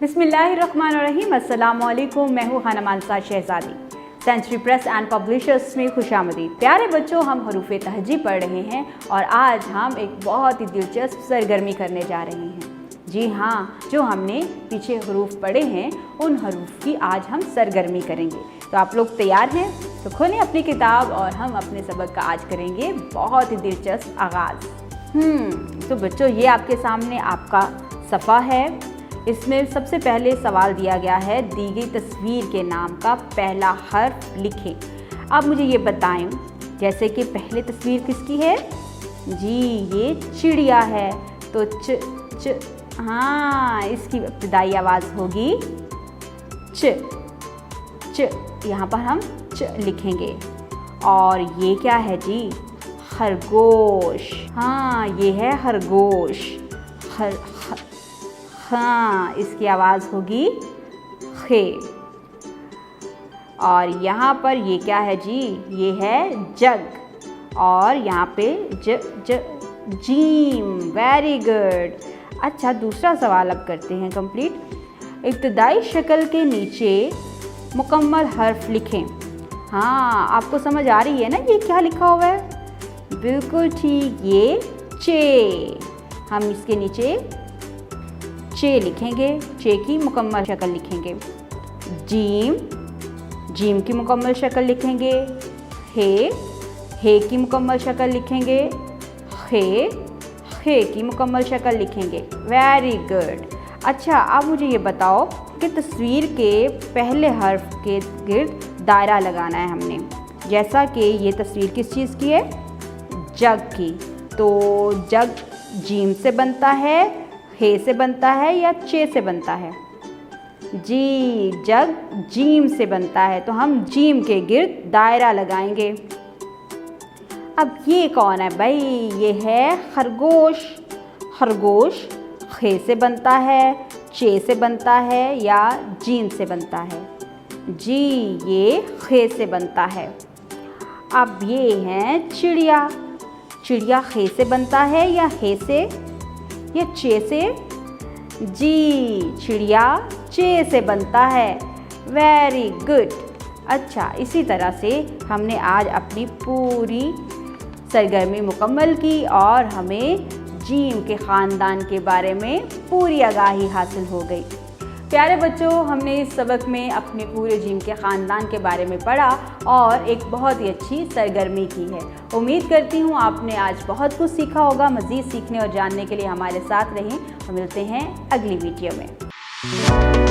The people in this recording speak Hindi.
बिस्मिल्लाहिर्रहमानिर्रहीम। अस्सलाम वालेकुम। मैं हूँ Khanam Ansar Shahzadi. Century press and publishers में खुशामदीद। प्यारे बच्चों, हम हरूफ तहजी पढ़ रहे हैं और आज हम एक बहुत ही दिलचस्प सरगर्मी करने जा रहे हैं। जी हाँ, जो हमने पीछे हरूफ पढ़े हैं उन हरूफ की आज हम सरगर्मी करेंगे। तो आप लोग तैयार हैं? तो खोलें अपनी किताब और हम अपने सबक का आज करेंगे बहुत ही दिलचस्प आगाज़। तो बच्चों, ये आपके सामने आपका सफ़ा है। इसमें सबसे पहले सवाल दिया गया है, दी गई तस्वीर के नाम का पहला हर्फ लिखें। अब मुझे ये बताएं, जैसे कि पहले तस्वीर किसकी है? जी, ये चिड़िया है। तो च हाँ, इसकी इब्तिदाई आवाज़ होगी च। यहाँ पर हम च लिखेंगे। और ये क्या है जी? खरगोश। हाँ, ये है खरगोश। हाँ, इसकी आवाज़ होगी खे। और यहाँ पर ये क्या है जी? ये है जग। और यहाँ पे जीम। Very good. अच्छा, दूसरा सवाल अब करते हैं कंप्लीट। इब्तिदाई शक्ल के नीचे मुकम्मल हर्फ लिखें। हाँ, आपको समझ आ रही है ना ये क्या लिखा हुआ है? बिल्कुल ठीक, ये चे। हम इसके नीचे चे लिखेंगे। चे की मुकम्मल शक्ल लिखेंगे। जीम, जीम की मुकम्मल शक्ल लिखेंगे। हे की मुकम्मल शक्ल लिखेंगे। खे की मुकम्मल शक्ल लिखेंगे। Very good. अच्छा, अब मुझे ये बताओ कि तस्वीर के पहले हर्फ के गिर्द दायरा लगाना है हमने। जैसा कि ये तस्वीर किस चीज़ की है? जग की। तो जग जीम से बनता है, हे से बनता है या चे से बनता है? जी, जग जीम से बनता है। तो हम जीम के गिर्द दायरा लगाएंगे। अब ये कौन है भाई? ये है खरगोश। खरगोश खे से बनता है, चे से बनता है या जीम से बनता है? जी, ये खे से बनता है। अब ये है चिड़िया। चिड़िया खे से बनता है या हे से या चे से? जी, चिड़िया चे से बनता है। Very good. अच्छा, इसी तरह से हमने आज अपनी पूरी सरगर्मी मुकम्मल की और हमें जीम के ख़ानदान के बारे में पूरी आगाही हासिल हो गई। प्यारे बच्चों, हमने इस सबक में अपने पूरे जीम के ख़ानदान के बारे में पढ़ा और एक बहुत ही अच्छी सरगर्मी की है। उम्मीद करती हूँ आपने आज बहुत कुछ सीखा होगा। मज़ीद सीखने और जानने के लिए हमारे साथ रहें और मिलते हैं अगली वीडियो में।